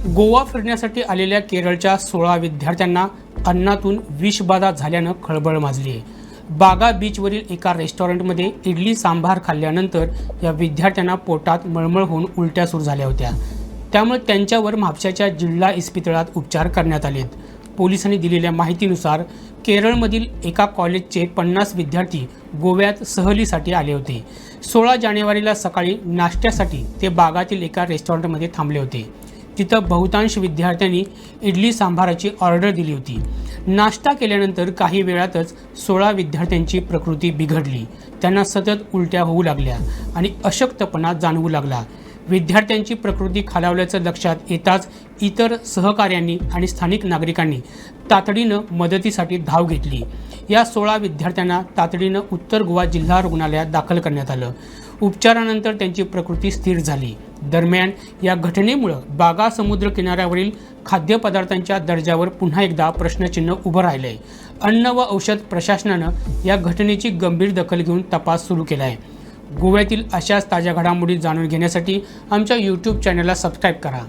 गोवा फिरण्यासाठी आलेल्या केरळच्या 16 विद्यार्थ्यांना अन्नातून विषबाधा झाल्यानं खळबळ माजली आहे। बागा बीचवरील एका रेस्टॉरंटमध्ये इडली सांबार खाल्ल्यानंतर या विद्यार्थ्यांना पोटात मळमळ होऊन उलट्या सुरू झाल्या होत्या। त्यामुळे त्यांच्यावर म्हापशाच्या जिल्हा इस्पितळात उपचार करण्यात आलेत। पोलिसांनी दिलेल्या माहितीनुसार केरळमधील एका कॉलेजचे 50 विद्यार्थी गोव्यात सहलीसाठी आले होते। 16 जानेवारीला सकाळी नाश्त्यासाठी ते बागातील एका रेस्टॉरंटमध्ये थांबले होते। तिथं बहुतांश विद्यार्थ्यांनी इडली सांबाराची ऑर्डर दिली होती। नाश्ता केल्यानंतर काही वेळातच 16 विद्यार्थ्यांची प्रकृती बिघडली। त्यांना सतत उलट्या होऊ लागल्या आणि अशक्तपणा जाणवू लागला। विद्यार्थ्यांची प्रकृती खालावल्याचं लक्षात येताच इतर सहकाऱ्यांनी आणि स्थानिक नागरिकांनी तातडीनं मदतीसाठी धाव घेतली। या 16 विद्यार्थ्यांना तातडीनं उत्तर गोवा जिल्हा रुग्णालयात दाखल करण्यात आलं। उपचारानंतर त्यांची प्रकृती स्थिर झाली। दरम्यान या घटनेमुळे बागा समुद्र किनाऱ्यावरील खाद्यपदार्थांच्या दर्जावर पुन्हा एकदा प्रश्नचिन्ह उभं राहिलंय। अन्न व औषध प्रशासनानं या घटनेची गंभीर दखल घेऊन तपास सुरू केला आहे। गोव्यातील अशाच ताज्या घडामोडी जाणून घेण्यासाठी आमच्या YouTube चॅनलला सबस्क्राईब करा।